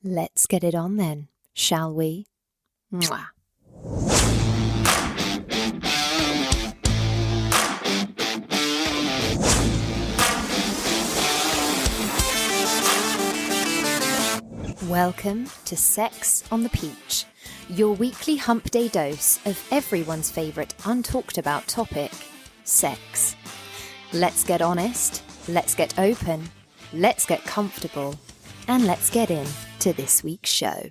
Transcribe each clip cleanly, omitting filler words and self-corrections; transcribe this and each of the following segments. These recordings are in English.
Let's get it on then, shall we? Mwah. Welcome to Sex on the Peach, your weekly hump day dose of everyone's favourite untalked about topic, sex. Let's get honest, let's get open, let's get comfortable, and let's get into this week's show.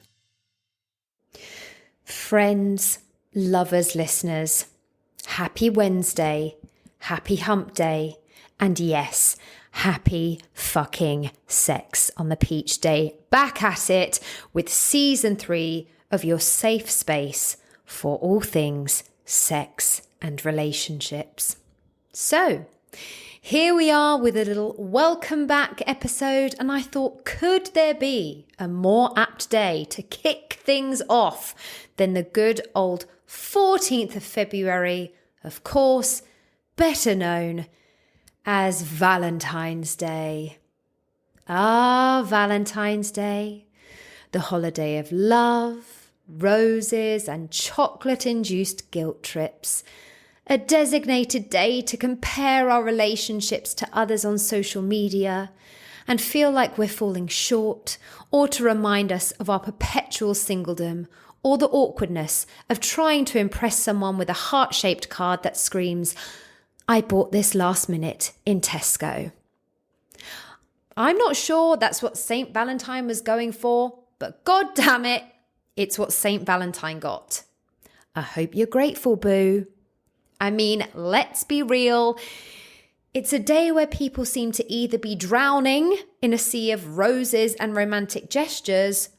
Friends, lovers, listeners, happy Wednesday, happy hump day, and yes, happy fucking Sex on the Peach Day. Back at it with season 3 of your safe space for all things sex and relationships. So, here we are with a little welcome back episode, and I thought, could there be a more apt day to kick things off than the good old 14th of February, of course, better known as Valentine's Day. Ah, Valentine's Day, the holiday of love, roses, and chocolate-induced guilt trips. A designated day to compare our relationships to others on social media and feel like we're falling short, or to remind us of our perpetual singledom or the awkwardness of trying to impress someone with a heart-shaped card that screams, "I bought this last minute in Tesco." I'm not sure that's what St. Valentine was going for, but god damn it, it's what St. Valentine got. I hope you're grateful, boo. I mean, let's be real. It's a day where people seem to either be drowning in a sea of roses and romantic gestures,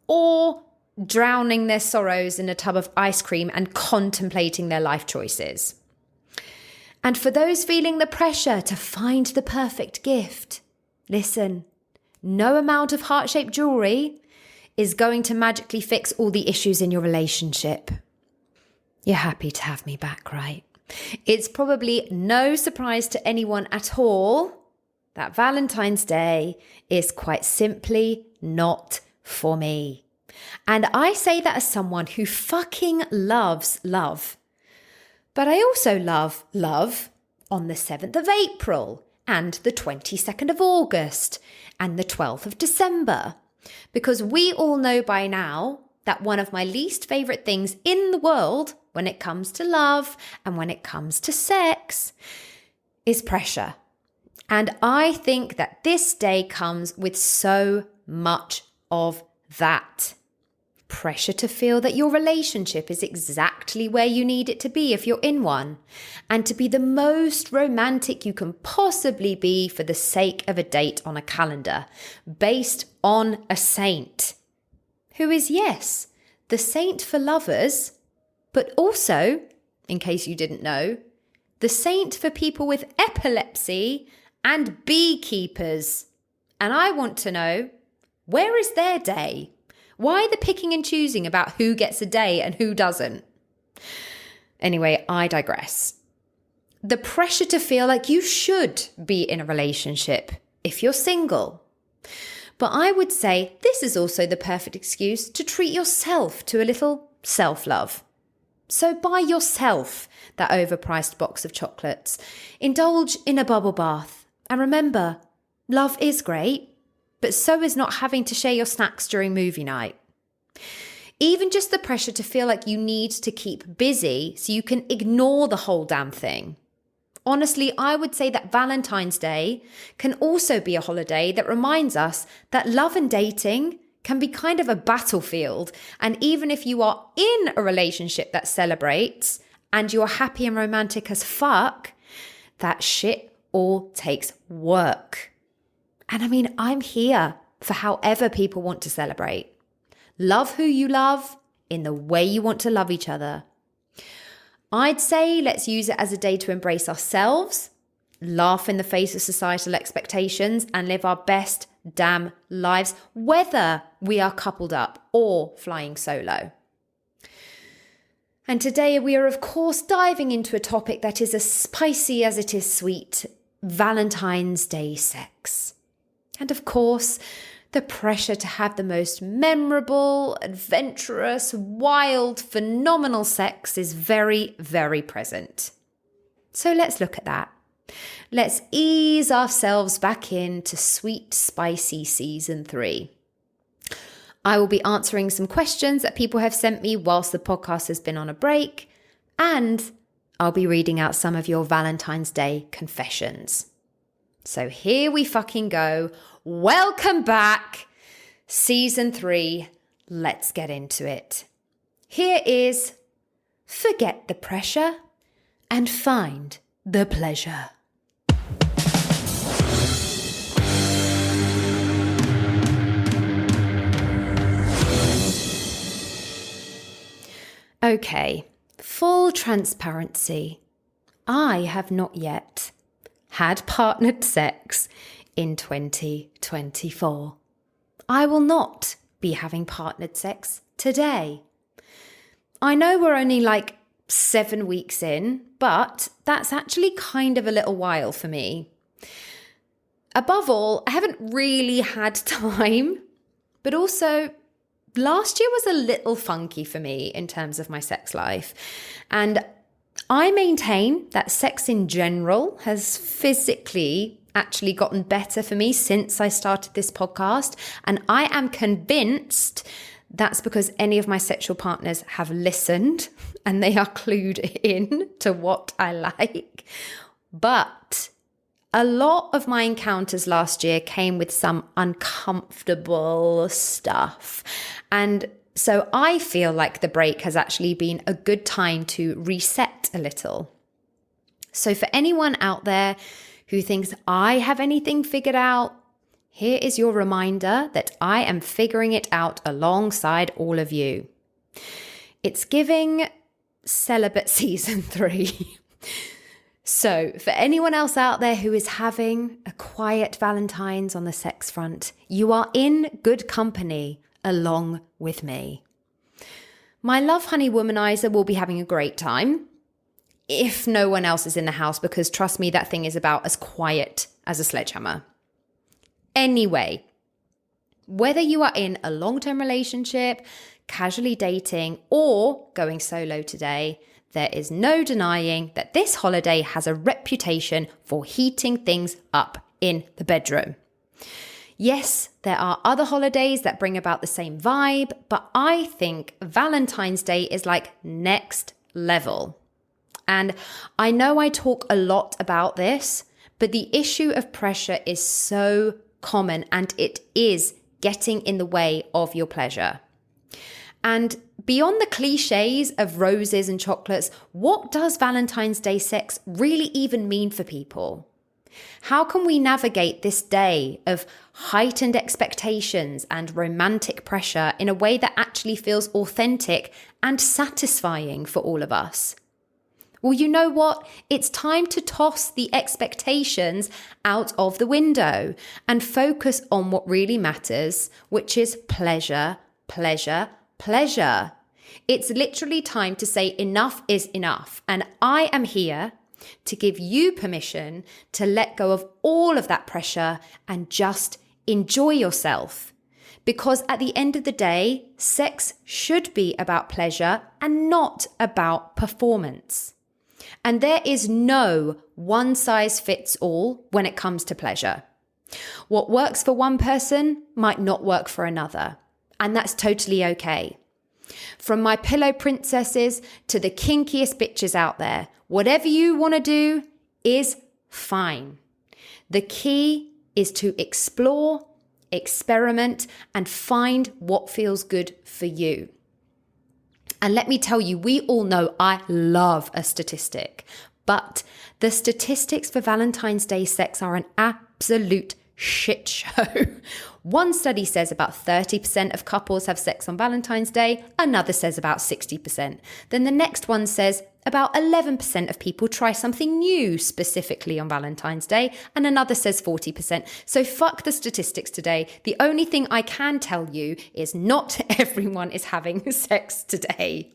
or drowning their sorrows in a tub of ice cream and contemplating their life choices. And for those feeling the pressure to find the perfect gift, listen, no amount of heart-shaped jewelry is going to magically fix all the issues in your relationship. You're happy to have me back, right? It's probably no surprise to anyone at all that Valentine's Day is quite simply not for me. And I say that as someone who fucking loves love. But I also love love on the 7th of April and the 22nd of August and the 12th of December. Because we all know by now that one of my least favourite things in the world when it comes to love and when it comes to sex is pressure. And I think that this day comes with so much of that. Pressure to feel that your relationship is exactly where you need it to be if you're in one, and to be the most romantic you can possibly be for the sake of a date on a calendar, based on a saint, who is, yes, the saint for lovers, but also, in case you didn't know, the saint for people with epilepsy and beekeepers. And I want to know, where is their day? Why the picking and choosing about who gets a day and who doesn't? Anyway, I digress. The pressure to feel like you should be in a relationship if you're single. But I would say this is also the perfect excuse to treat yourself to a little self-love. So buy yourself that overpriced box of chocolates. Indulge in a bubble bath. And remember, love is great, but so is not having to share your snacks during movie night. Even just the pressure to feel like you need to keep busy so you can ignore the whole damn thing. Honestly, I would say that Valentine's Day can also be a holiday that reminds us that love and dating can be kind of a battlefield. And even if you are in a relationship that celebrates and you're happy and romantic as fuck, that shit all takes work. And I mean, I'm here for however people want to celebrate. Love who you love in the way you want to love each other. I'd say let's use it as a day to embrace ourselves, laugh in the face of societal expectations, and live our best damn lives, whether we are coupled up or flying solo. And today we are, of course, diving into a topic that is as spicy as it is sweet, Valentine's Day sex. And of course, the pressure to have the most memorable, adventurous, wild, phenomenal sex is very, very present. So let's look at that. Let's ease ourselves back into sweet, spicy season 3. I will be answering some questions that people have sent me whilst the podcast has been on a break, and I'll be reading out some of your Valentine's Day confessions. So here we fucking go. Welcome back. Season 3. Let's get into it. Here is Forget the Pressure and Find the Pleasure. Okay, full transparency. I have not yet had partnered sex in 2024. I will not be having partnered sex today. I know we're only like 7 weeks in, but that's actually kind of a little while for me. Above all, I haven't really had time, but also last year was a little funky for me in terms of my sex life. And I maintain that sex in general has physically actually gotten better for me since I started this podcast. And I am convinced that's because any of my sexual partners have listened and they are clued in to what I like. But a lot of my encounters last year came with some uncomfortable stuff. And so I feel like the break has actually been a good time to reset a little. So for anyone out there who thinks I have anything figured out, here is your reminder that I am figuring it out alongside all of you. It's giving celibate season 3. So for anyone else out there who is having a quiet Valentine's on the sex front, you are in good company along with me. My love honey womanizer will be having a great time if no one else is in the house, because trust me, that thing is about as quiet as a sledgehammer. Anyway, whether you are in a long-term relationship, casually dating, or going solo today, there is no denying that this holiday has a reputation for heating things up in the bedroom. Yes, there are other holidays that bring about the same vibe, but I think Valentine's Day is like next level. And I know I talk a lot about this, but the issue of pressure is so common and it is getting in the way of your pleasure. And beyond the cliches of roses and chocolates, what does Valentine's Day sex really even mean for people? How can we navigate this day of heightened expectations and romantic pressure in a way that actually feels authentic and satisfying for all of us? Well, you know what? It's time to toss the expectations out of the window and focus on what really matters, which is pleasure, pleasure, pleasure. It's literally time to say enough is enough. And I am here to give you permission to let go of all of that pressure and just enjoy yourself. Because at the end of the day, sex should be about pleasure and not about performance. And there is no one size fits all when it comes to pleasure. What works for one person might not work for another. And that's totally okay. From my pillow princesses to the kinkiest bitches out there, whatever you want to do is fine. The key is to explore, experiment, and find what feels good for you. And let me tell you, we all know I love a statistic, but the statistics for Valentine's Day sex are an absolute shit show. One study says about 30% of couples have sex on Valentine's Day. Another says about 60%. Then the next one says about 11% of people try something new specifically on Valentine's Day. And another says 40%. So fuck the statistics today. The only thing I can tell you is not everyone is having sex today.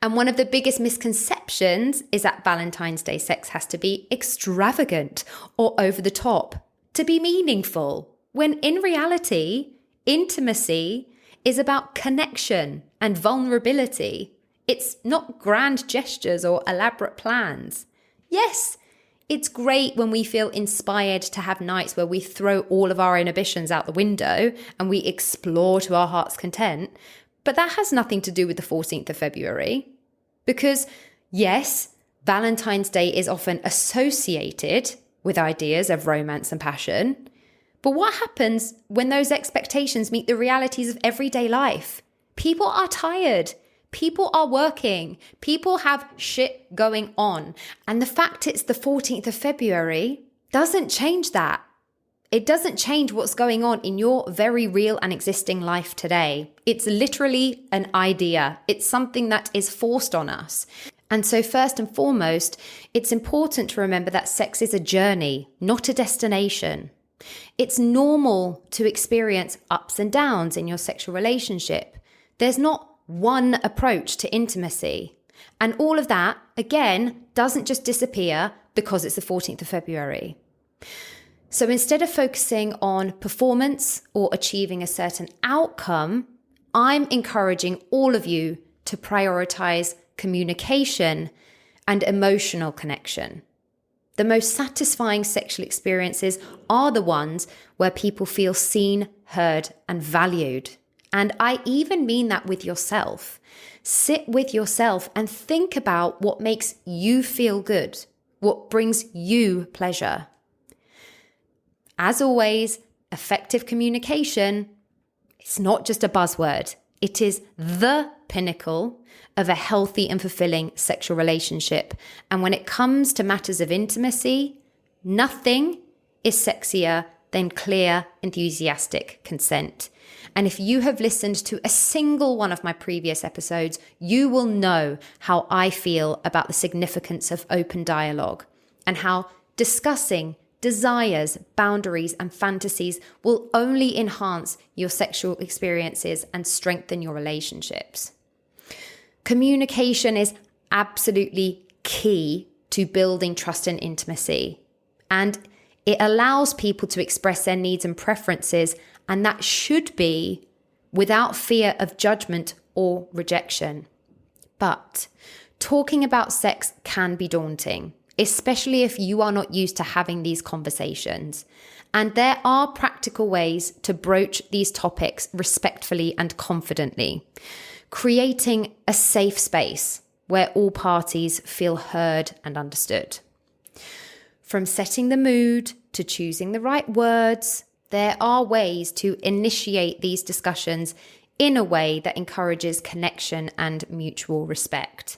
And one of the biggest misconceptions is that Valentine's Day sex has to be extravagant or over the top to be meaningful. When in reality, intimacy is about connection and vulnerability. It's not grand gestures or elaborate plans. Yes, it's great when we feel inspired to have nights where we throw all of our inhibitions out the window and we explore to our heart's content. But that has nothing to do with the 14th of February. Because yes, Valentine's Day is often associated with ideas of romance and passion. But what happens when those expectations meet the realities of everyday life? People are tired. People are working. People have shit going on. And the fact it's the 14th of February doesn't change that. It doesn't change what's going on in your very real and existing life today. It's literally an idea. It's something that is forced on us. And so first and foremost, it's important to remember that sex is a journey, not a destination. It's normal to experience ups and downs in your sexual relationship. There's not one approach to intimacy. And all of that, again, doesn't just disappear because it's the 14th of February. So instead of focusing on performance or achieving a certain outcome, I'm encouraging all of you to prioritize communication and emotional connection. The most satisfying sexual experiences are the ones where people feel seen, heard, and valued. And I even mean that with yourself. Sit with yourself and think about what makes you feel good, what brings you pleasure. As always, effective communication, it's not just a buzzword. It is the pinnacle of a healthy and fulfilling sexual relationship. And when it comes to matters of intimacy, nothing is sexier than clear, enthusiastic consent. And if you have listened to a single one of my previous episodes, you will know how I feel about the significance of open dialogue and how discussing desires, boundaries, and fantasies will only enhance your sexual experiences and strengthen your relationships. Communication is absolutely key to building trust and intimacy, and it allows people to express their needs and preferences, and that should be without fear of judgment or rejection. But talking about sex can be daunting, especially if you are not used to having these conversations. And there are practical ways to broach these topics respectfully and confidently, creating a safe space where all parties feel heard and understood. From setting the mood to choosing the right words, there are ways to initiate these discussions in a way that encourages connection and mutual respect.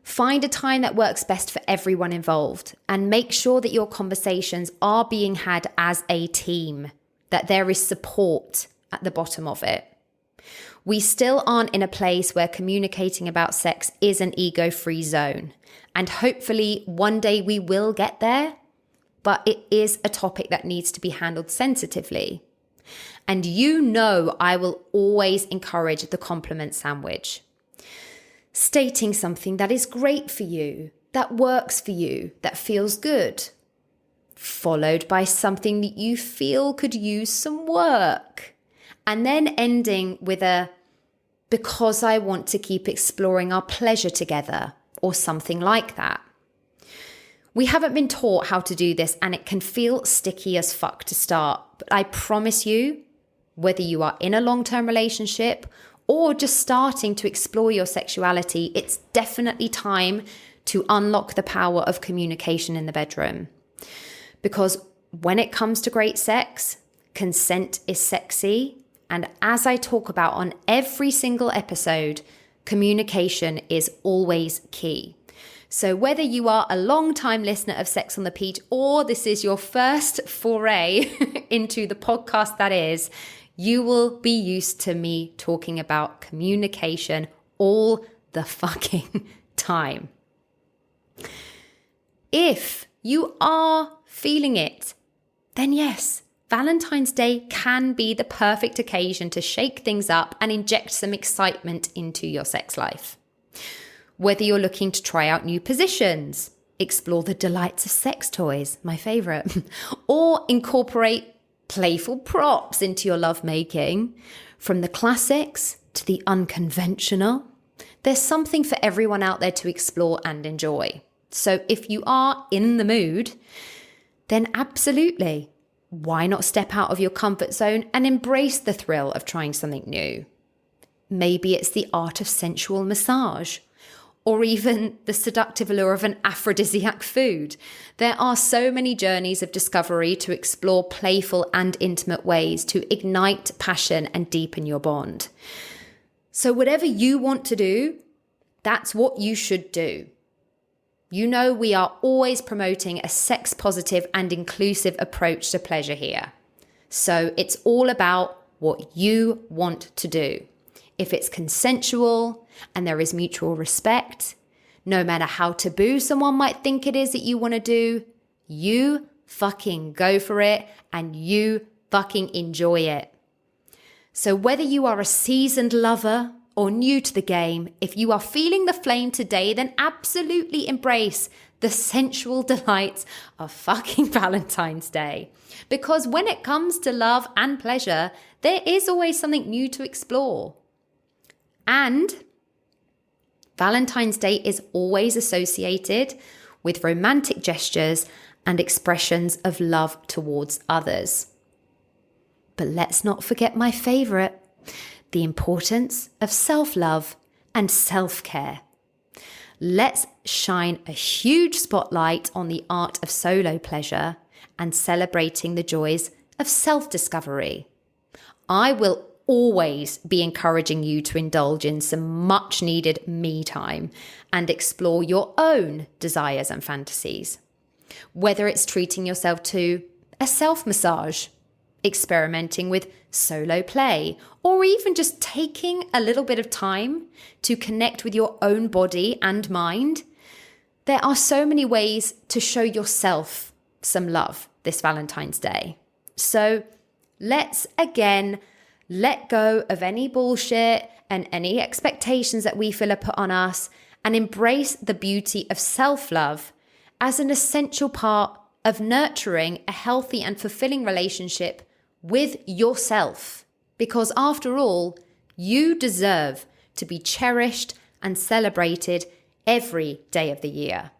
Find a time that works best for everyone involved and make sure that your conversations are being had as a team, that there is support at the bottom of it. We still aren't in a place where communicating about sex is an ego-free zone. And hopefully one day we will get there, but it is a topic that needs to be handled sensitively. And you know I will always encourage the compliment sandwich. Stating something that is great for you, that works for you, that feels good, followed by something that you feel could use some work. And then ending with a, because I want to keep exploring our pleasure together, or something like that. We haven't been taught how to do this, and it can feel sticky as fuck to start. But I promise you, whether you are in a long-term relationship or just starting to explore your sexuality, it's definitely time to unlock the power of communication in the bedroom. Because when it comes to great sex, consent is sexy. And as I talk about on every single episode, communication is always key. So whether you are a long-time listener of Sex on the Peach or this is your first foray into the podcast that is, you will be used to me talking about communication all the fucking time. If you are feeling it, then yes, Valentine's Day can be the perfect occasion to shake things up and inject some excitement into your sex life. Whether you're looking to try out new positions, explore the delights of sex toys, my favorite, or incorporate playful props into your lovemaking, from the classics to the unconventional. There's something for everyone out there to explore and enjoy. So if you are in the mood, then absolutely, why not step out of your comfort zone and embrace the thrill of trying something new? Maybe it's the art of sensual massage, or even the seductive allure of an aphrodisiac food. There are so many journeys of discovery to explore playful and intimate ways to ignite passion and deepen your bond. So whatever you want to do, that's what you should do. You know, we are always promoting a sex positive and inclusive approach to pleasure here. So it's all about what you want to do. If it's consensual and there is mutual respect, no matter how taboo someone might think it is that you want to do, you fucking go for it and you fucking enjoy it. So whether you are a seasoned lover or new to the game, if you are feeling the flame today, then absolutely embrace the sensual delights of fucking Valentine's Day. Because when it comes to love and pleasure, there is always something new to explore. And Valentine's Day is always associated with romantic gestures and expressions of love towards others. But let's not forget my favorite, the importance of self-love and self-care. Let's shine a huge spotlight on the art of solo pleasure and celebrating the joys of self-discovery. I will always be encouraging you to indulge in some much needed me time and explore your own desires and fantasies. Whether it's treating yourself to a self-massage, experimenting with solo play, or even just taking a little bit of time to connect with your own body and mind, there are so many ways to show yourself some love this Valentine's Day. So let's again let go of any bullshit and any expectations that we feel are put on us and embrace the beauty of self-love as an essential part of nurturing a healthy and fulfilling relationship with yourself. Because after all, you deserve to be cherished and celebrated every day of the year.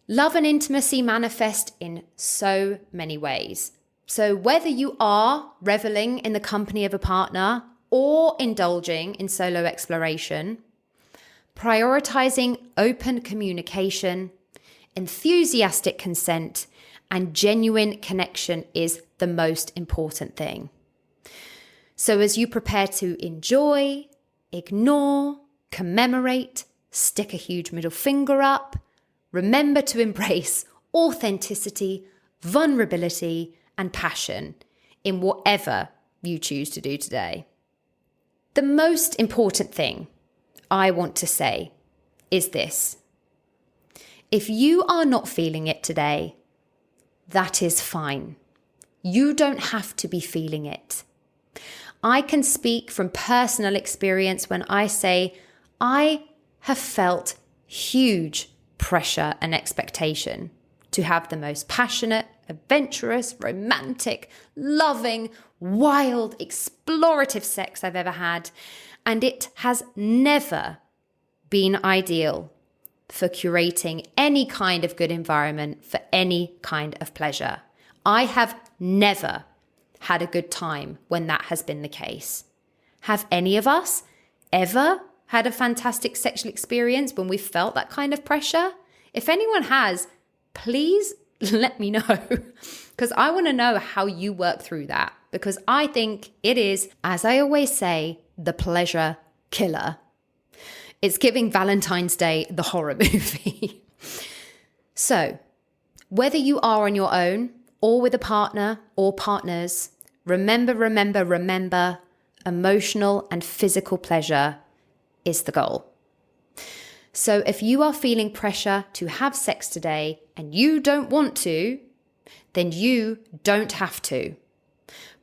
Love and intimacy manifest in so many ways. So whether you are reveling in the company of a partner or indulging in solo exploration, prioritizing open communication, enthusiastic consent, and genuine connection is the most important thing. So as you prepare to enjoy, ignore, commemorate, stick a huge middle finger up, remember to embrace authenticity, vulnerability, and passion in whatever you choose to do today. The most important thing I want to say is this. If you are not feeling it today, that is fine. You don't have to be feeling it. I can speak from personal experience when I say I have felt huge pressure and expectation to have the most passionate, adventurous, romantic, loving, wild, explorative sex I've ever had. And it has never been ideal for curating any kind of good environment for any kind of pleasure. I have never had a good time when that has been the case. Have any of us ever had a fantastic sexual experience when we felt that kind of pressure? If anyone has, please let me know, because I want to know how you work through that, because I think it is, as I always say, the pleasure killer. It's giving Valentine's Day the horror movie. So, whether you are on your own or with a partner or partners, remember, emotional and physical pleasure is the goal. So if you are feeling pressure to have sex today and you don't want to, then you don't have to.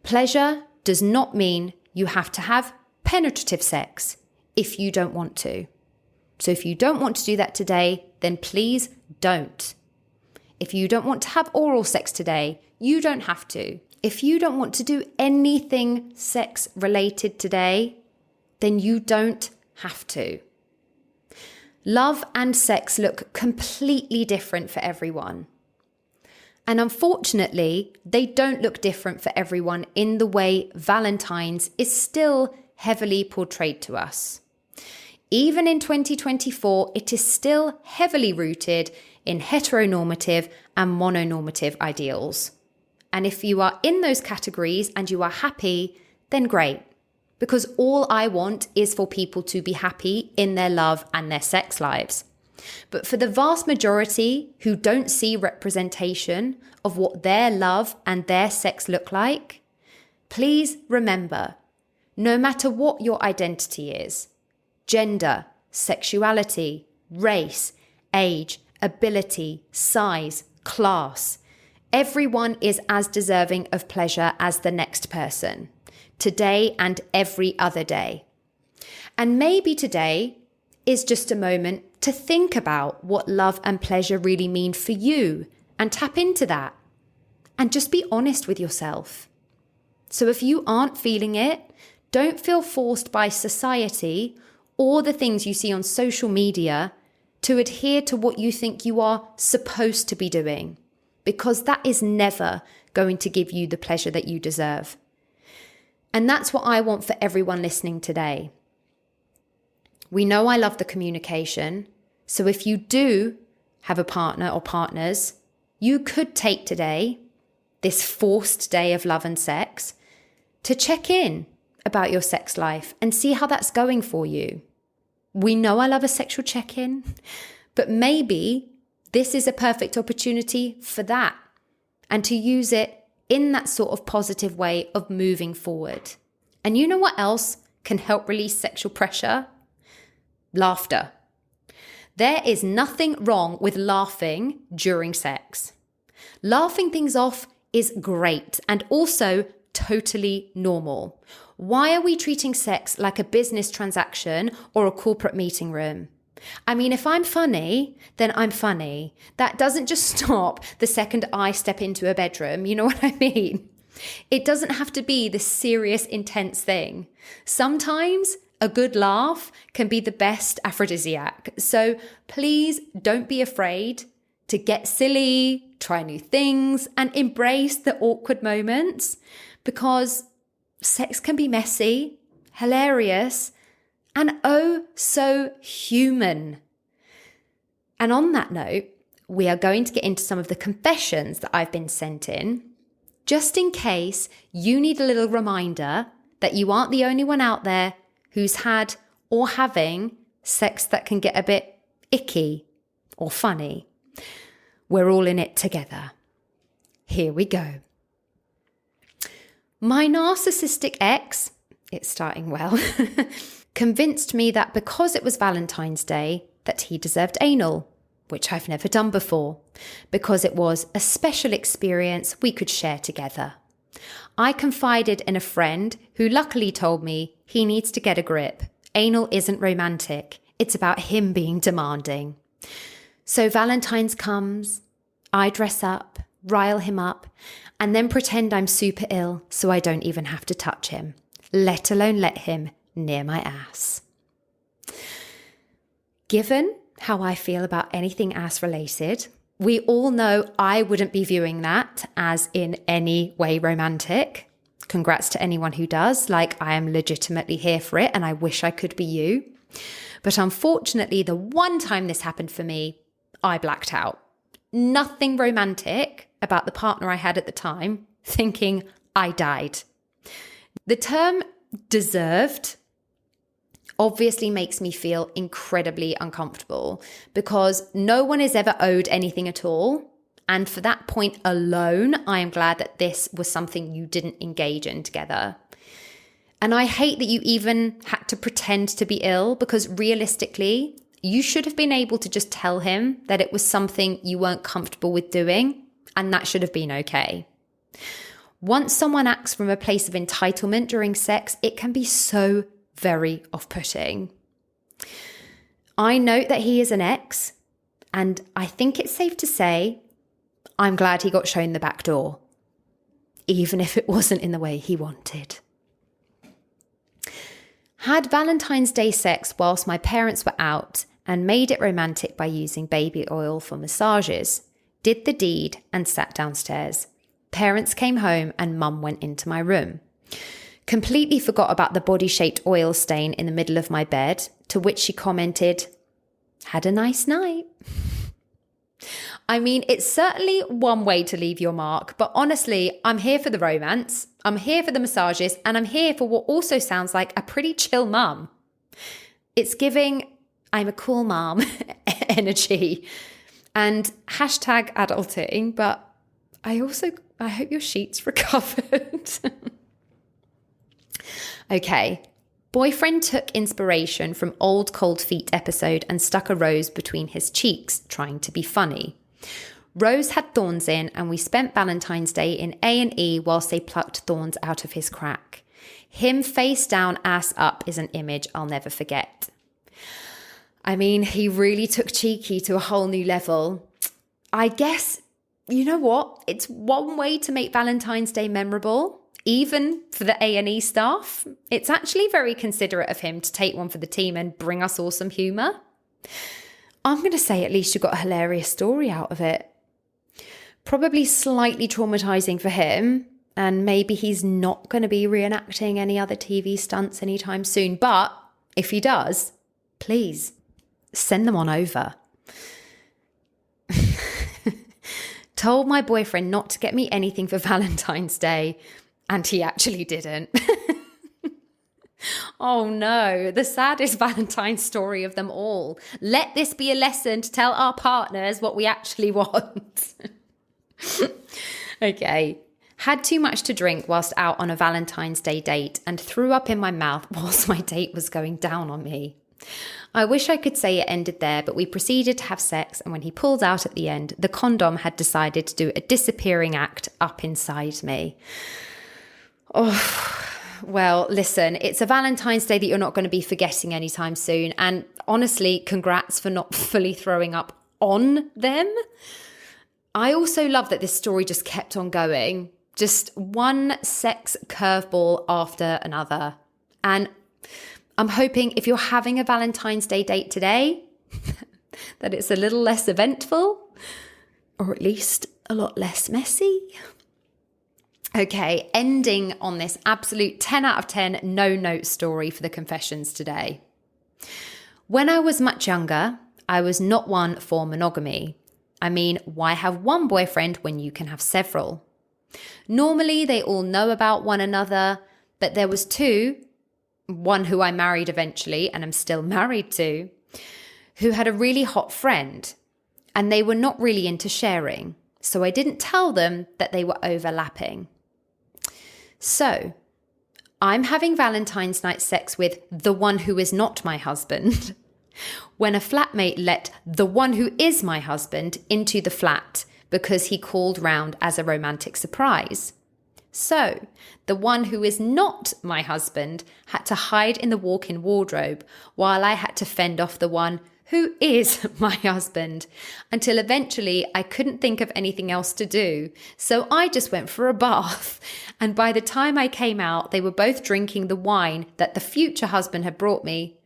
Pleasure does not mean you have to have penetrative sex if you don't want to. So if you don't want to do that today, then please don't. If you don't want to have oral sex today, you don't have to. If you don't want to do anything sex related today, then you don't have to. Love and sex look completely different for everyone. And unfortunately, they don't look different for everyone in the way Valentine's is still heavily portrayed to us. Even in 2024, it is still heavily rooted in heteronormative and mononormative ideals. And if you are in those categories and you are happy, then great. Because all I want is for people to be happy in their love and their sex lives. But for the vast majority who don't see representation of what their love and their sex look like, please remember, no matter what your identity is, gender, sexuality, race, age, ability, size, class, everyone is as deserving of pleasure as the next person, today and every other day. And maybe today is just a moment to think about what love and pleasure really mean for you and tap into that. And just be honest with yourself. So if you aren't feeling it, don't feel forced by society or the things you see on social media to adhere to what you think you are supposed to be doing, because that is never going to give you the pleasure that you deserve. And that's what I want for everyone listening today. We know I love the communication. So if you do have a partner or partners, you could take today, this forced day of love and sex, to check in about your sex life and see how that's going for you. We know I love a sexual check-in, but maybe this is a perfect opportunity for that and to use it in that sort of positive way of moving forward. And you know what else can help release sexual pressure? Laughter. There is nothing wrong with laughing during sex. Laughing things off is great and also totally normal. Why are we treating sex like a business transaction or a corporate meeting room? I mean, if I'm funny, then I'm funny. That doesn't just stop the second I step into a bedroom. You know what I mean? It doesn't have to be this serious, intense thing. Sometimes a good laugh can be the best aphrodisiac. So please don't be afraid to get silly, try new things, and embrace the awkward moments, because sex can be messy, hilarious, and oh so human. And on that note, we are going to get into some of the confessions that I've been sent in, just in case you need a little reminder that you aren't the only one out there who's had or having sex that can get a bit icky or funny. We're all in it together. Here we go. My narcissistic ex, it's starting well, convinced me that because it was Valentine's Day, that he deserved anal, which I've never done before, because it was a special experience we could share together. I confided in a friend who luckily told me he needs to get a grip. Anal isn't romantic. It's about him being demanding. So Valentine's comes, I dress up, rile him up, and then pretend I'm super ill so I don't even have to touch him, let alone let him near my ass. Given how I feel about anything ass related, we all know I wouldn't be viewing that as in any way romantic. Congrats to anyone who does. Like, I am legitimately here for it and I wish I could be you. But unfortunately, the one time this happened for me, I blacked out. Nothing romantic about the partner I had at the time, thinking I died. The term deserved obviously makes me feel incredibly uncomfortable because no one is ever owed anything at all. And for that point alone, I am glad that this was something you didn't engage in together. And I hate that you even had to pretend to be ill, because realistically, you should have been able to just tell him that it was something you weren't comfortable with doing, and that should have been okay. Once someone acts from a place of entitlement during sex, it can be so very off-putting. I note that he is an ex, and I think it's safe to say I'm glad he got shown the back door, even if it wasn't in the way he wanted. Had Valentine's Day sex whilst my parents were out and made it romantic by using baby oil for massages. Did the deed and sat downstairs. Parents came home and mum went into my room. Completely forgot about the body-shaped oil stain in the middle of my bed, to which she commented, "Had a nice night." I mean, it's certainly one way to leave your mark, but honestly, I'm here for the romance, I'm here for the massages, and I'm here for what also sounds like a pretty chill mum. It's giving, I'm a cool mom energy, and hashtag adulting, but I hope your sheets recovered. Okay. Boyfriend took inspiration from old Cold Feet episode and stuck a rose between his cheeks, trying to be funny. Rose had thorns in, and we spent Valentine's Day in A&E whilst they plucked thorns out of his crack. Him face down, ass up is an image I'll never forget. I mean, he really took cheeky to a whole new level. I guess, you know what? It's one way to make Valentine's Day memorable. Even for the A&E staff, it's actually very considerate of him to take one for the team and bring us all some humour. I'm going to say at least you got a hilarious story out of it. Probably slightly traumatising for him, and maybe he's not going to be reenacting any other TV stunts anytime soon. But if he does, please send them on over. Told my boyfriend not to get me anything for Valentine's Day. And he actually didn't. Oh no, the saddest Valentine's story of them all. Let this be a lesson to tell our partners what we actually want. Okay. Had too much to drink whilst out on a Valentine's Day date and threw up in my mouth whilst my date was going down on me. I wish I could say it ended there, but we proceeded to have sex, and when he pulled out at the end, the condom had decided to do a disappearing act up inside me. Oh, well, listen, it's a Valentine's Day that you're not going to be forgetting anytime soon. And honestly, congrats for not fully throwing up on them. I also love that this story just kept on going. Just one sex curveball after another. And I'm hoping if you're having a Valentine's Day date today, that it's a little less eventful, or at least a lot less messy. Okay, ending on this absolute 10 out of 10 no-note story for the confessions today. When I was much younger, I was not one for monogamy. I mean, why have one boyfriend when you can have several? Normally, they all know about one another, but there was two, one who I married eventually and am still married to, who had a really hot friend, and they were not really into sharing. So I didn't tell them that they were overlapping. So, I'm having Valentine's night sex with the one who is not my husband when a flatmate let the one who is my husband into the flat because he called round as a romantic surprise. So, the one who is not my husband had to hide in the walk-in wardrobe while I had to fend off the one who is my husband, until eventually I couldn't think of anything else to do. So I just went for a bath. And by the time I came out, they were both drinking the wine that the future husband had brought me.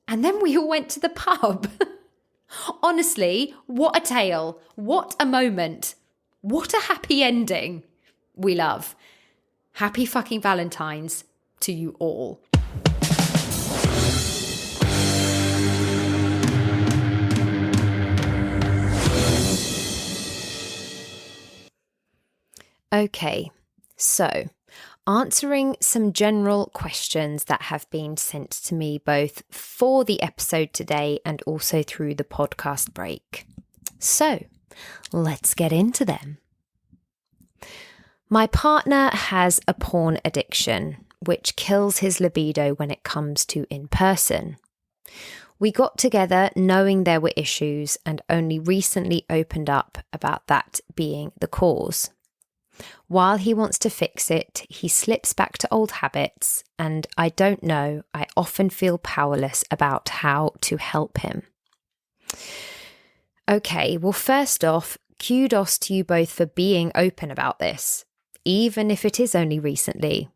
And then we all went to the pub. Honestly, what a tale. What a moment. What a happy ending. We love. Happy fucking Valentine's to you all. Okay, so answering some general questions that have been sent to me both for the episode today and also through the podcast break. So let's get into them. My partner has a porn addiction, which kills his libido when it comes to in person. We got together knowing there were issues and only recently opened up about that being the cause. While he wants to fix it, he slips back to old habits, and I don't know, I often feel powerless about how to help him. Okay, well, first off, kudos to you both for being open about this, even if it is only recently.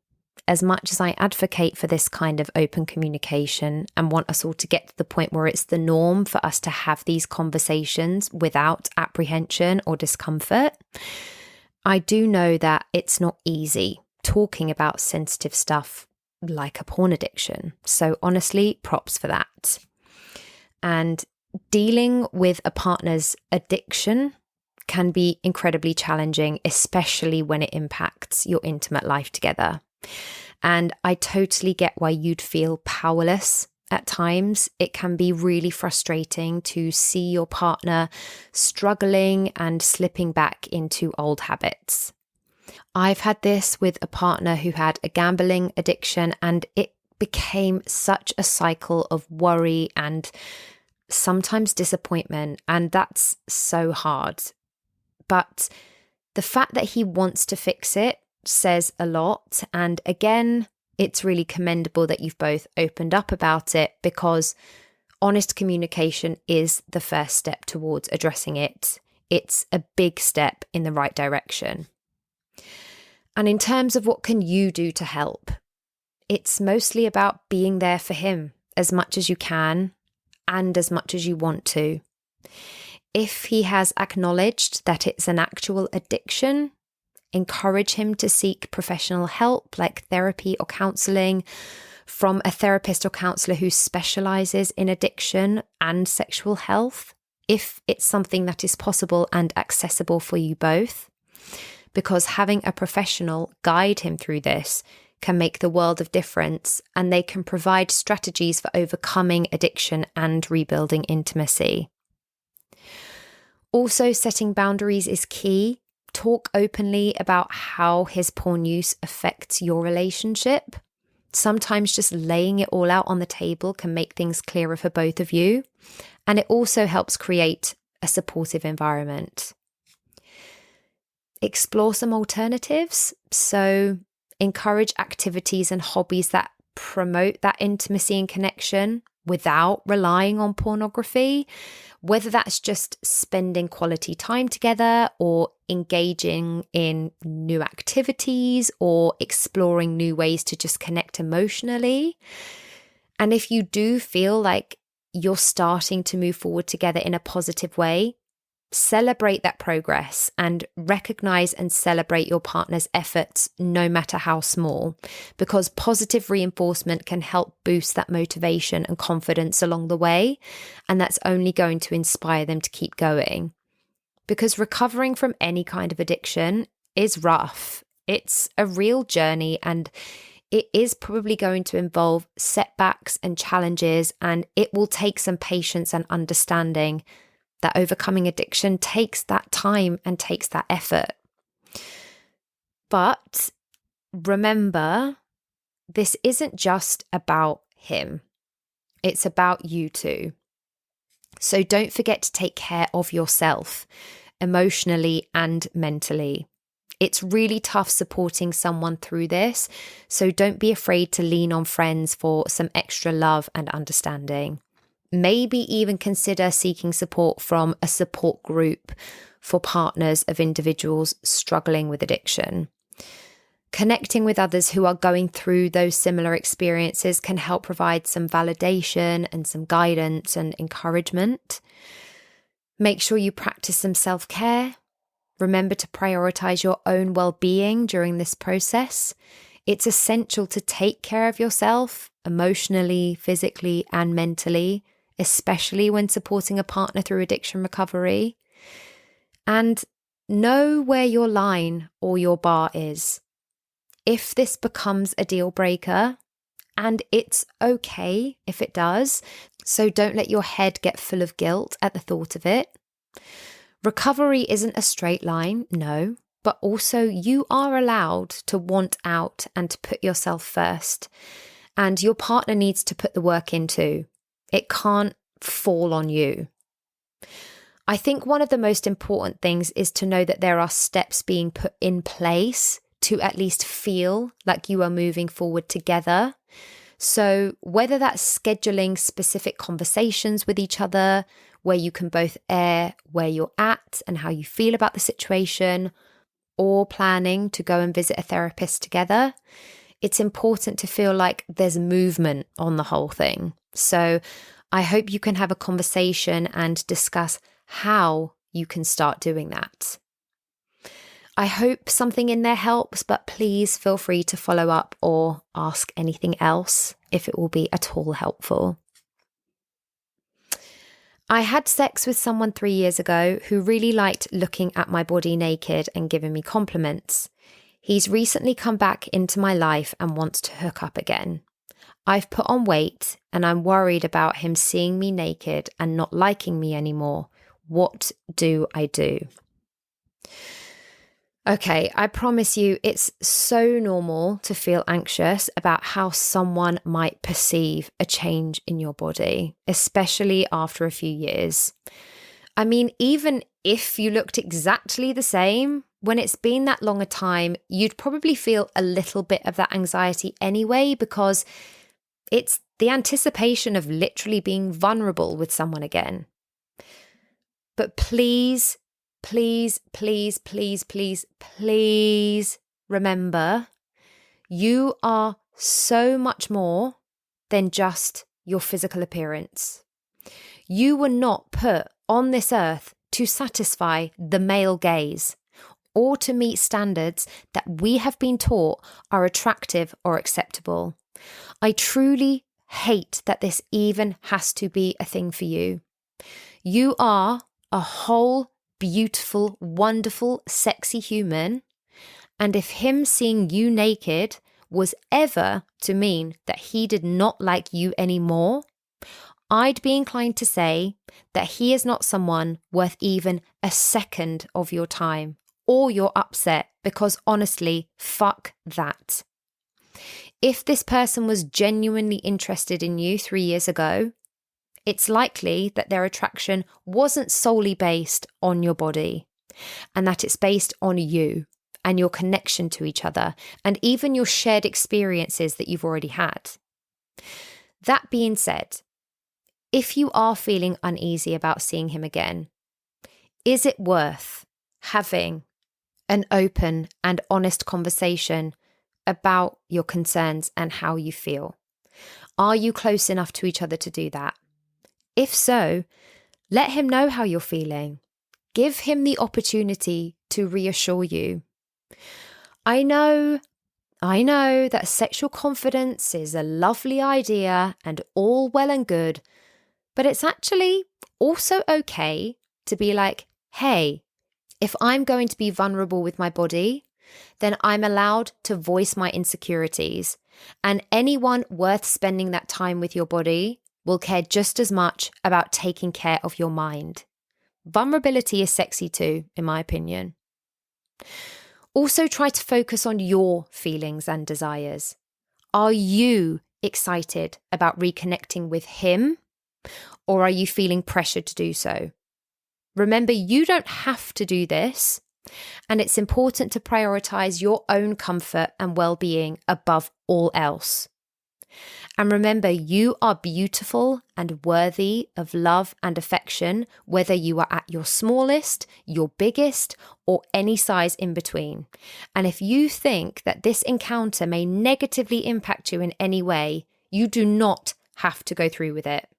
As much as I advocate for this kind of open communication and want us all to get to the point where it's the norm for us to have these conversations without apprehension or discomfort, I do know that it's not easy talking about sensitive stuff like a porn addiction. So honestly, props for that. And dealing with a partner's addiction can be incredibly challenging, especially when it impacts your intimate life together. And I totally get why you'd feel powerless at times. It can be really frustrating to see your partner struggling and slipping back into old habits. I've had this with a partner who had a gambling addiction, and it became such a cycle of worry and sometimes disappointment, and that's so hard. But the fact that he wants to fix it says a lot. And again, it's really commendable that you've both opened up about it, because honest communication is the first step towards addressing it. It's a big step in the right direction. And in terms of what can you do to help, it's mostly about being there for him as much as you can and as much as you want to. If he has acknowledged that it's an actual addiction, encourage him to seek professional help like therapy or counselling from a therapist or counsellor who specialises in addiction and sexual health, if it's something that is possible and accessible for you both. Because having a professional guide him through this can make the world of difference, and they can provide strategies for overcoming addiction and rebuilding intimacy. Also, setting boundaries is key. Talk openly about how his porn use affects your relationship. Sometimes just laying it all out on the table can make things clearer for both of you. And it also helps create a supportive environment. Explore some alternatives. So encourage activities and hobbies that promote that intimacy and connection without relying on pornography, whether that's just spending quality time together or engaging in new activities or exploring new ways to just connect emotionally. And if you do feel like you're starting to move forward together in a positive way, celebrate that progress and recognize and celebrate your partner's efforts, no matter how small, because positive reinforcement can help boost that motivation and confidence along the way. And that's only going to inspire them to keep going. Because recovering from any kind of addiction is rough. It's a real journey, and it is probably going to involve setbacks and challenges, and it will take some patience and understanding that overcoming addiction takes that time and takes that effort. But remember, this isn't just about him. It's about you too. So don't forget to take care of yourself emotionally and mentally. It's really tough supporting someone through this, so don't be afraid to lean on friends for some extra love and understanding. Maybe even consider seeking support from a support group for partners of individuals struggling with addiction. Connecting with others who are going through those similar experiences can help provide some validation and some guidance and encouragement. Make sure you practice some self-care. Remember to prioritize your own well-being during this process. It's essential to take care of yourself emotionally, physically, and mentally, especially when supporting a partner through addiction recovery. And know where your line or your bar is. If this becomes a deal breaker, and it's okay if it does, so don't let your head get full of guilt at the thought of it. Recovery isn't a straight line, no, but also you are allowed to want out and to put yourself first. And your partner needs to put the work in too. It can't fall on you. I think one of the most important things is to know that there are steps being put in place to at least feel like you are moving forward together. So whether that's scheduling specific conversations with each other, where you can both air where you're at and how you feel about the situation, or planning to go and visit a therapist together, it's important to feel like there's movement on the whole thing. So I hope you can have a conversation and discuss how you can start doing that. I hope something in there helps, but please feel free to follow up or ask anything else if it will be at all helpful. I had sex with someone 3 years ago who really liked looking at my body naked and giving me compliments. He's recently come back into my life and wants to hook up again. I've put on weight and I'm worried about him seeing me naked and not liking me anymore. What do I do? Okay, I promise you, it's so normal to feel anxious about how someone might perceive a change in your body, especially after a few years. I mean, even if you looked exactly the same, when it's been that long a time, you'd probably feel a little bit of that anxiety anyway, because it's the anticipation of literally being vulnerable with someone again. But please, please, please, please, please, please remember, you are so much more than just your physical appearance. You were not put on this earth to satisfy the male gaze or to meet standards that we have been taught are attractive or acceptable. I truly hate that this even has to be a thing for you. You are a whole, beautiful, wonderful, sexy human. And if him seeing you naked was ever to mean that he did not like you anymore, I'd be inclined to say that he is not someone worth even a second of your time or your upset, because honestly, fuck that. If this person was genuinely interested in you 3 years ago, it's likely that their attraction wasn't solely based on your body, and that it's based on you and your connection to each other, and even your shared experiences that you've already had. That being said, if you are feeling uneasy about seeing him again, is it worth having an open and honest conversation about your concerns and how you feel? Are you close enough to each other to do that? If so, let him know how you're feeling. Give him the opportunity to reassure you. I know that sexual confidence is a lovely idea and all well and good, but it's actually also okay to be like, hey, if I'm going to be vulnerable with my body, then I'm allowed to voice my insecurities. And anyone worth spending that time with your body will care just as much about taking care of your mind. Vulnerability is sexy too, in my opinion. Also, try to focus on your feelings and desires. Are you excited about reconnecting with him, or are you feeling pressured to do so? Remember, you don't have to do this, and it's important to prioritize your own comfort and well-being above all else. And remember, you are beautiful and worthy of love and affection, whether you are at your smallest, your biggest, or any size in between. And if you think that this encounter may negatively impact you in any way, you do not have to go through with it.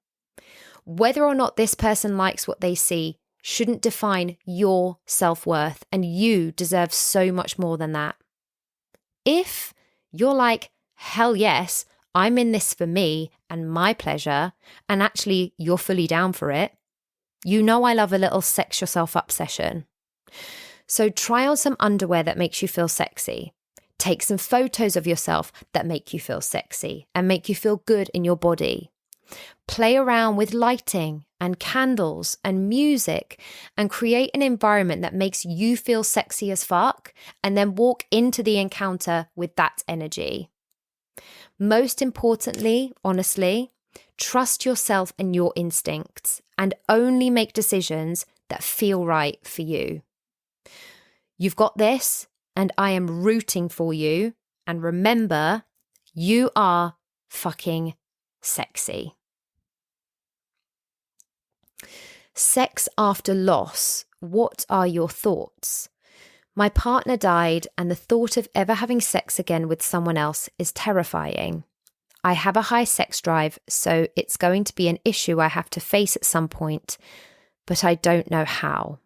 Whether or not this person likes what they see shouldn't define your self-worth, and you deserve so much more than that. If you're like, hell yes, I'm in this for me and my pleasure, and actually you're fully down for it, you know I love a little sex yourself up session. So try on some underwear that makes you feel sexy. Take some photos of yourself that make you feel sexy and make you feel good in your body. Play around with lighting and candles and music and create an environment that makes you feel sexy as fuck, and then walk into the encounter with that energy. Most importantly, honestly, trust yourself and your instincts, and only make decisions that feel right for you. You've got this, and I am rooting for you. And remember, you are fucking sexy. Sex after loss. What are your thoughts? My partner died, and the thought of ever having sex again with someone else is terrifying. I have a high sex drive, so it's going to be an issue I have to face at some point, but I don't know how.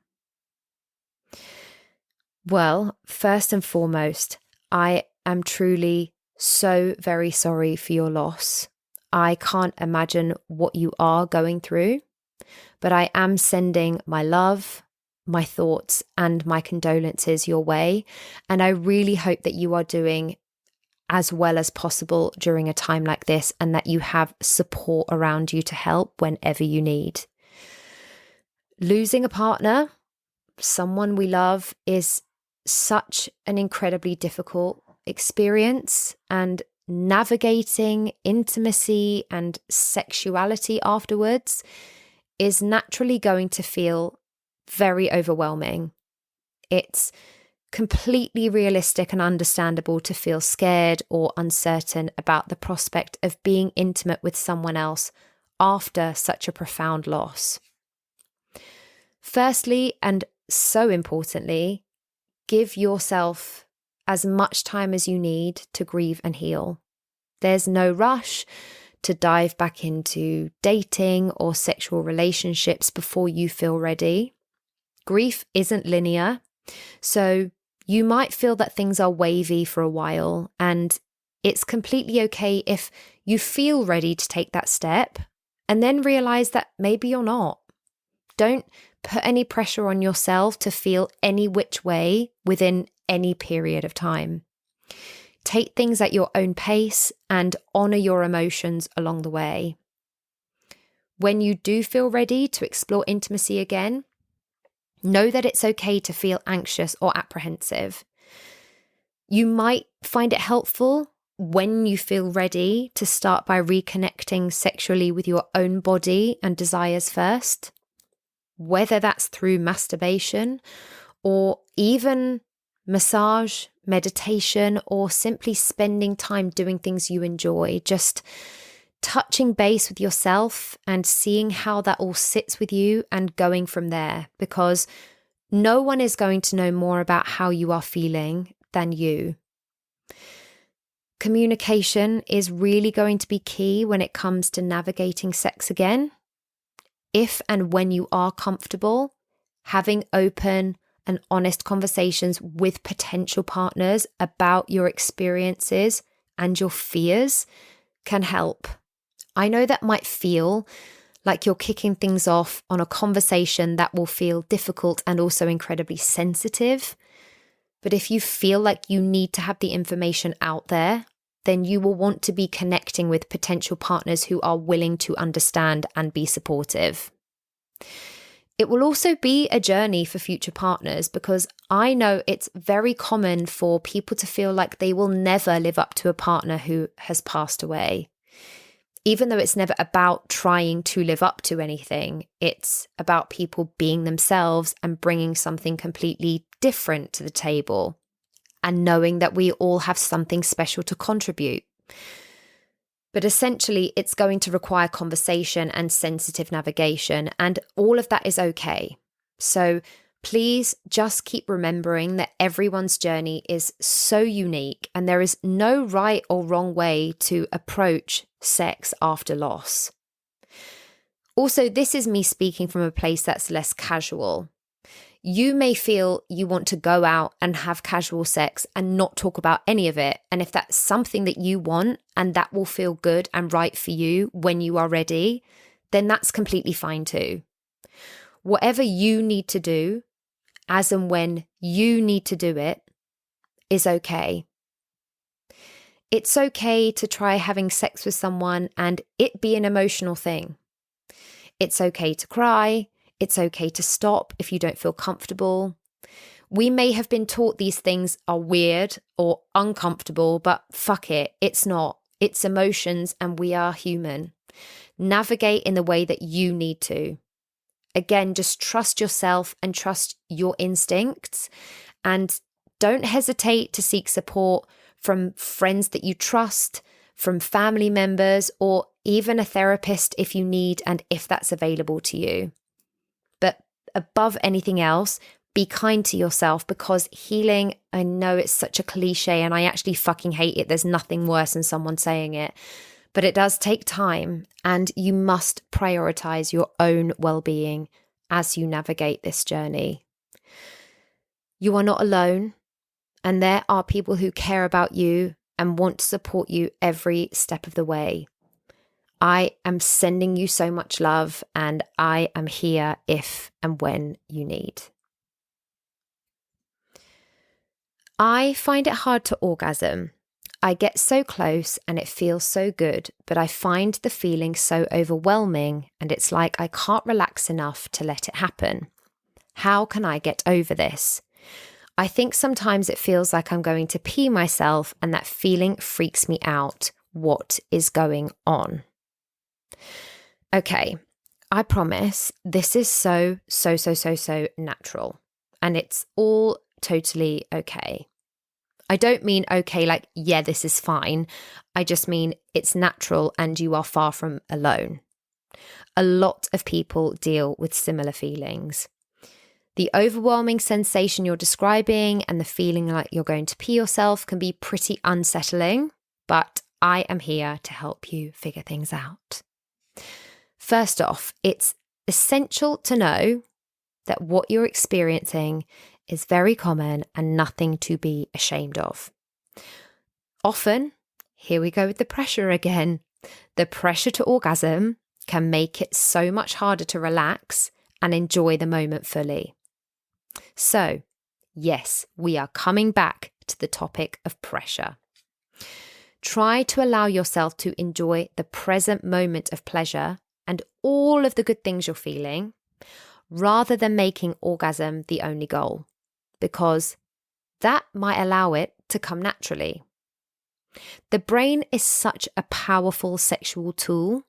Well, first and foremost, I am truly so very sorry for your loss. I can't imagine what you are going through, but I am sending my love, my thoughts, and my condolences your way. And I really hope that you are doing as well as possible during a time like this, and that you have support around you to help whenever you need. Losing a partner, someone we love, is such an incredibly difficult experience, and navigating intimacy and sexuality afterwards is naturally going to feel very overwhelming. It's completely realistic and understandable to feel scared or uncertain about the prospect of being intimate with someone else after such a profound loss. Firstly, and so importantly, give yourself as much time as you need to grieve and heal. There's no rush to dive back into dating or sexual relationships before you feel ready. Grief isn't linear, so you might feel that things are wavy for a while, and it's completely okay if you feel ready to take that step and then realize that maybe you're not. Don't put any pressure on yourself to feel any which way within any period of time. Take things at your own pace and honor your emotions along the way. When you do feel ready to explore intimacy again, know that it's okay to feel anxious or apprehensive. You might find it helpful when you feel ready to start by reconnecting sexually with your own body and desires first, whether that's through masturbation or even massage, meditation, or simply spending time doing things you enjoy. Just touching base with yourself and seeing how that all sits with you and going from there, because no one is going to know more about how you are feeling than you. Communication is really going to be key when it comes to navigating sex again. If and when you are comfortable, having open and honest conversations with potential partners about your experiences and your fears can help. I know that might feel like you're kicking things off on a conversation that will feel difficult and also incredibly sensitive. But if you feel like you need to have the information out there, then you will want to be connecting with potential partners who are willing to understand and be supportive. It will also be a journey for future partners, because I know it's very common for people to feel like they will never live up to a partner who has passed away. Even though it's never about trying to live up to anything, it's about people being themselves and bringing something completely different to the table, and knowing that we all have something special to contribute. But essentially, it's going to require conversation and sensitive navigation, and all of that is okay. So please just keep remembering that everyone's journey is so unique, and there is no right or wrong way to approach sex after loss. Also, this is me speaking from a place that's less casual. You may feel you want to go out and have casual sex and not talk about any of it. And if that's something that you want and that will feel good and right for you when you are ready, then that's completely fine too. Whatever you need to do, as and when you need to do it, is okay. It's okay to try having sex with someone and it be an emotional thing. It's okay to cry. It's okay to stop if you don't feel comfortable. We may have been taught these things are weird or uncomfortable, but fuck it, it's not. It's emotions and we are human. Navigate in the way that you need to. Again, just trust yourself and trust your instincts, and don't hesitate to seek support from friends that you trust, from family members, or even a therapist if you need and if that's available to you. above anything else, be kind to yourself, because healing, I know it's such a cliche and I actually fucking hate it. There's nothing worse than someone saying it, but it does take time, and you must prioritize your own well-being as you navigate this journey. You are not alone, and there are people who care about you and want to support you every step of the way. I am sending you so much love, and I am here if and when you need. I find it hard to orgasm. I get so close and it feels so good, but I find the feeling so overwhelming, and it's like I can't relax enough to let it happen. How can I get over this? I think sometimes it feels like I'm going to pee myself, and that feeling freaks me out. What is going on? Okay, I promise this is so natural, and it's all totally okay. I don't mean okay like, yeah, this is fine. I just mean it's natural and you are far from alone. A lot of people deal with similar feelings. The overwhelming sensation you're describing and the feeling like you're going to pee yourself can be pretty unsettling, but I am here to help you figure things out. First off, it's essential to know that what you're experiencing is very common and nothing to be ashamed of. Often, here we go with the pressure again. The pressure to orgasm can make it so much harder to relax and enjoy the moment fully. So, yes, we are coming back to the topic of pressure. Try to allow yourself to enjoy the present moment of pleasure and all of the good things you're feeling, rather than making orgasm the only goal, because that might allow it to come naturally. The brain is such a powerful sexual tool,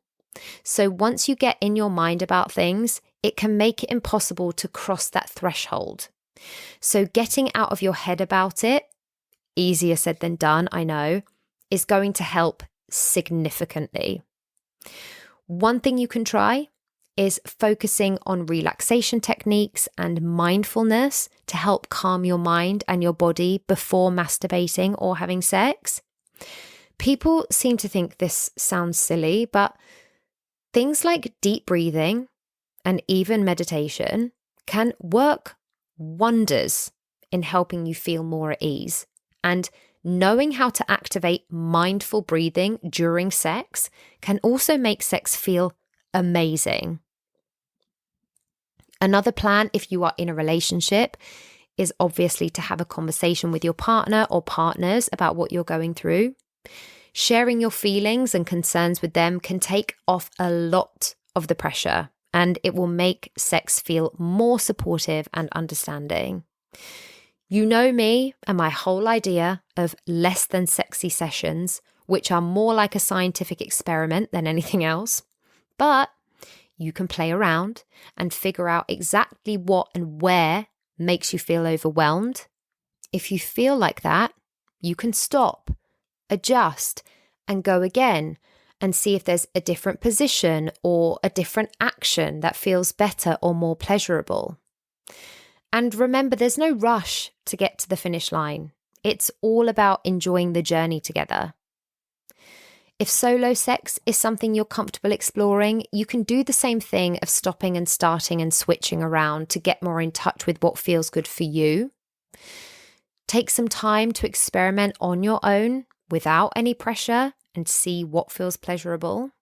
so once you get in your mind about things, it can make it impossible to cross that threshold. So getting out of your head about it, easier said than done, I know, is going to help significantly. One thing you can try is focusing on relaxation techniques and mindfulness to help calm your mind and your body before masturbating or having sex. People seem to think this sounds silly, but things like deep breathing and even meditation can work wonders in helping you feel more at ease. And knowing how to activate mindful breathing during sex can also make sex feel amazing. Another plan, if you are in a relationship, is obviously to have a conversation with your partner or partners about what you're going through. Sharing your feelings and concerns with them can take off a lot of the pressure, and it will make sex feel more supportive and understanding. You know me and my whole idea of less than sexy sessions, which are more like a scientific experiment than anything else. But you can play around and figure out exactly what and where makes you feel overwhelmed. If you feel like that, you can stop, adjust, and go again and see if there's a different position or a different action that feels better or more pleasurable. And remember, there's no rush to get to the finish line. It's all about enjoying the journey together. If solo sex is something you're comfortable exploring, you can do the same thing of stopping and starting and switching around to get more in touch with what feels good for you. Take some time to experiment on your own without any pressure and see what feels pleasurable.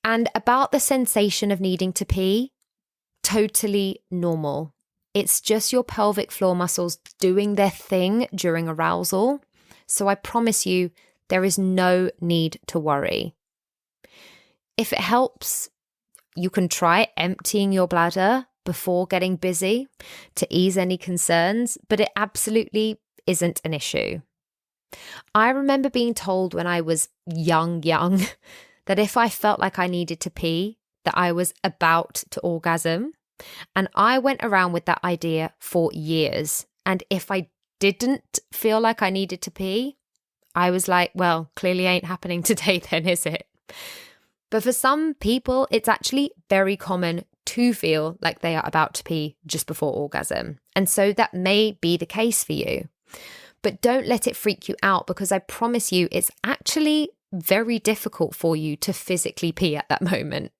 And about the sensation of needing to pee, totally normal. It's just your pelvic floor muscles doing their thing during arousal. So I promise you, there is no need to worry. If it helps, you can try emptying your bladder before getting busy to ease any concerns, but it absolutely isn't an issue. I remember being told when I was young, that if I felt like I needed to pee, that I was about to orgasm. And I went around with that idea for years. And if I didn't feel like I needed to pee, I was like, well, clearly ain't happening today then, is it? But for some people, it's actually very common to feel like they are about to pee just before orgasm. And so that may be the case for you. But don't let it freak you out, because I promise you it's actually very difficult for you to physically pee at that moment.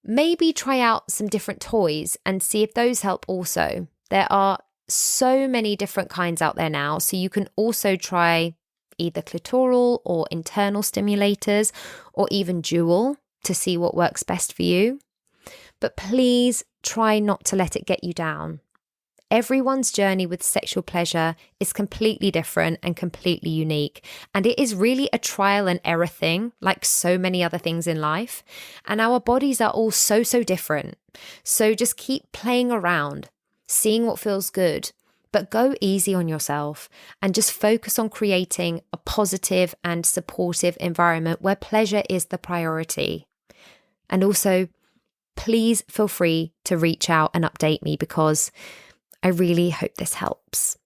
Maybe try out some different toys and see if those help also. There are so many different kinds out there now, so you can also try either clitoral or internal stimulators, or even dual, to see what works best for you. But please try not to let it get you down. Everyone's journey with sexual pleasure is completely different and completely unique. And it is really a trial and error thing, like so many other things in life. And our bodies are all so different. So just keep playing around, seeing what feels good, but go easy on yourself and just focus on creating a positive and supportive environment where pleasure is the priority. And also, please feel free to reach out and update me, because I really hope this helps.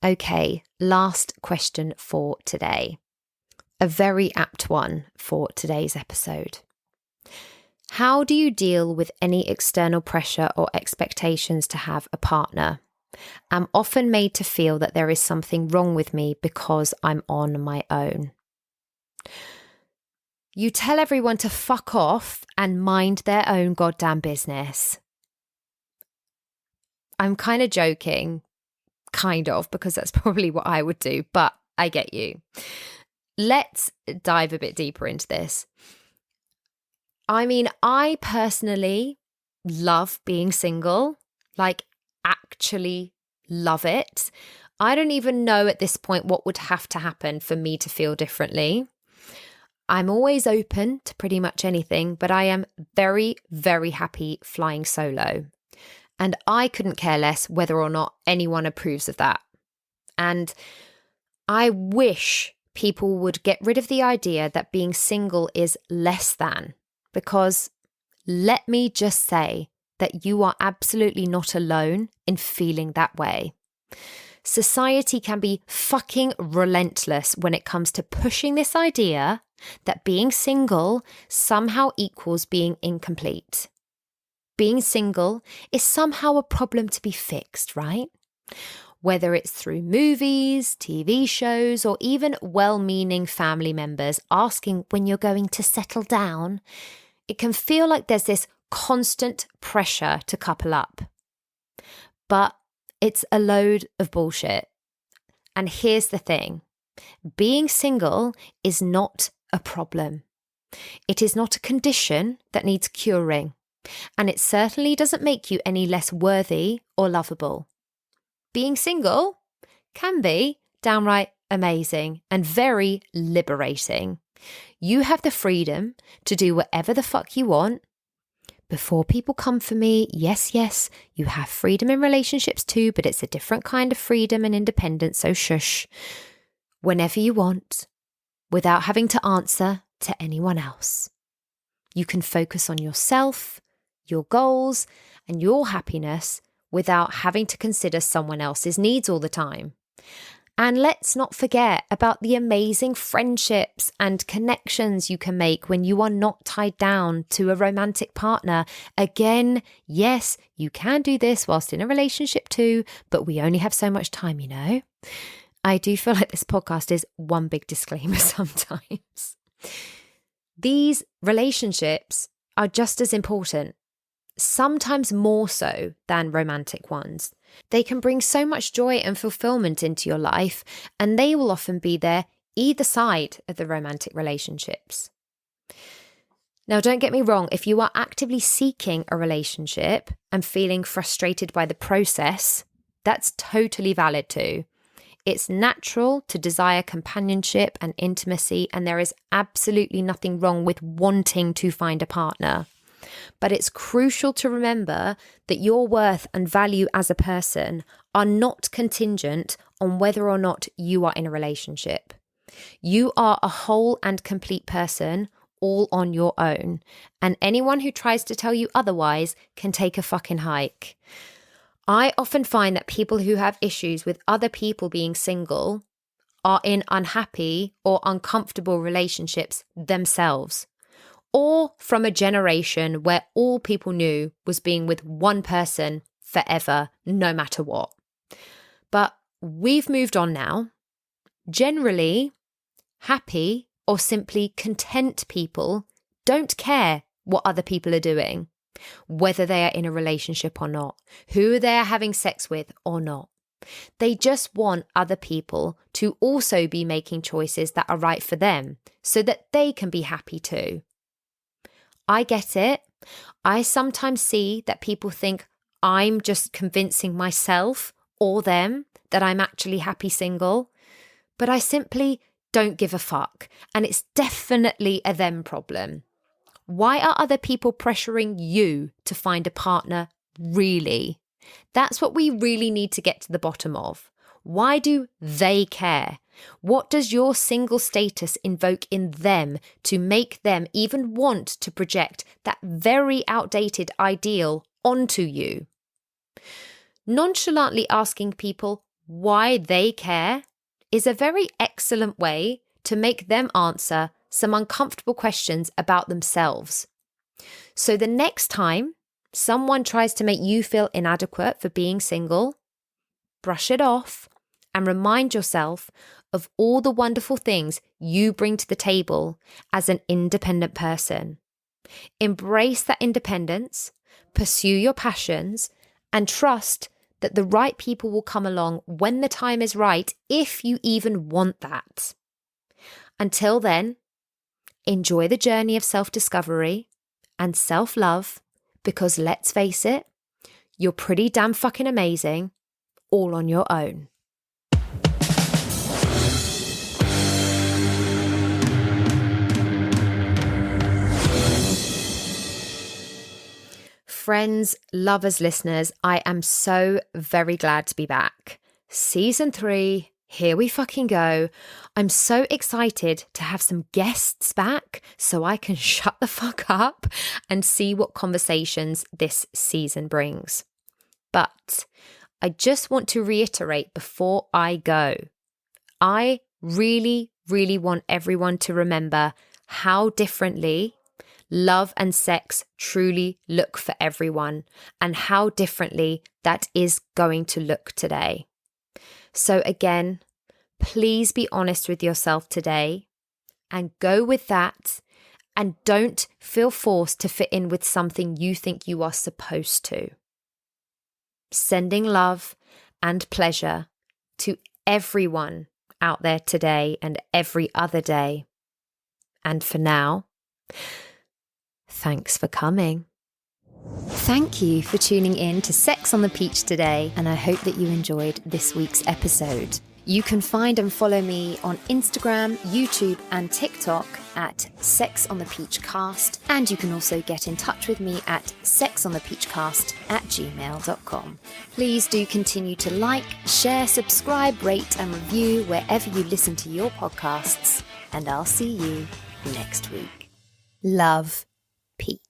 Okay, last question for today. A very apt one for today's episode. How do you deal with any external pressure or expectations to have a partner? I'm often made to feel that there is something wrong with me because I'm on my own. You tell everyone to fuck off and mind their own goddamn business. I'm kind of joking, because that's probably what I would do, but I get you. Let's dive a bit deeper into this. I mean, I personally love being single, like actually love it. I don't even know at this point what would have to happen for me to feel differently. I'm always open to pretty much anything, but I am very, very happy flying solo. And I couldn't care less whether or not anyone approves of that. And I wish people would get rid of the idea that being single is less than, because let me just say that you are absolutely not alone in feeling that way. Society can be fucking relentless when it comes to pushing this idea that being single somehow equals being incomplete. Being single is somehow a problem to be fixed, right? Whether it's through movies, TV shows, or even well-meaning family members asking when you're going to settle down, it can feel like there's this constant pressure to couple up. But it's a load of bullshit. And here's the thing. Being single is not a problem. It is not a condition that needs curing. And it certainly doesn't make you any less worthy or lovable. Being single can be downright amazing and very liberating. You have the freedom to do whatever the fuck you want. Before people come for me, yes, you have freedom in relationships too, but it's a different kind of freedom and independence, so shush. Whenever you want, without having to answer to anyone else. You can focus on yourself, your goals, and your happiness without having to consider someone else's needs all the time. And let's not forget about the amazing friendships and connections you can make when you are not tied down to a romantic partner. Again, yes, you can do this whilst in a relationship too, but we only have so much time, you know? I do feel like this podcast is one big disclaimer sometimes. These relationships are just as important, sometimes more so than romantic ones. They can bring so much joy and fulfillment into your life, and they will often be there either side of the romantic relationships. Now, don't get me wrong, if you are actively seeking a relationship and feeling frustrated by the process, that's totally valid too. It's natural to desire companionship and intimacy, and there is absolutely nothing wrong with wanting to find a partner. But it's crucial to remember that your worth and value as a person are not contingent on whether or not you are in a relationship. You are a whole and complete person, all on your own. And anyone who tries to tell you otherwise can take a fucking hike. I often find that people who have issues with other people being single are in unhappy or uncomfortable relationships themselves. or from a generation where all people knew was being with one person forever, no matter what. But we've moved on now. Generally, happy or simply content people don't care what other people are doing, whether they are in a relationship or not, who they are having sex with or not. They just want other people to also be making choices that are right for them so that they can be happy too. I get it. I sometimes see that people think I'm just convincing myself or them that I'm actually happy single, but I simply don't give a fuck, and it's definitely a them problem. Why are other people pressuring you to find a partner, really? That's what we really need to get to the bottom of. Why do they care? What does your single status invoke in them to make them even want to project that very outdated ideal onto you? Nonchalantly asking people why they care is a very excellent way to make them answer some uncomfortable questions about themselves. So the next time someone tries to make you feel inadequate for being single, brush it off and remind yourself of all the wonderful things you bring to the table as an independent person. Embrace that independence, pursue your passions, and trust that the right people will come along when the time is right, if you even want that. Until then, enjoy the journey of self-discovery and self-love, because let's face it, you're pretty damn fucking amazing all on your own. Friends, lovers, listeners, I am so very glad to be back. Season 3, here we fucking go. I'm so excited to have some guests back so I can shut the fuck up and see what conversations this season brings. But I just want to reiterate before I go, I really, really want everyone to remember how differently love and sex truly look for everyone, and how differently that is going to look today. So again, please be honest with yourself today and go with that, and don't feel forced to fit in with something you think you are supposed to. Sending love and pleasure to everyone out there today and every other day. And for now, thanks for coming. Thank you for tuning in to Sex on the Peach today, and I hope that you enjoyed this week's episode. You can find and follow me on Instagram, YouTube and TikTok at Sex on the Peach Cast, and you can also get in touch with me at sexonthepeachcast@gmail.com. Please do continue to like, share, subscribe, rate and review wherever you listen to your podcasts, and I'll see you next week. Love, Peach.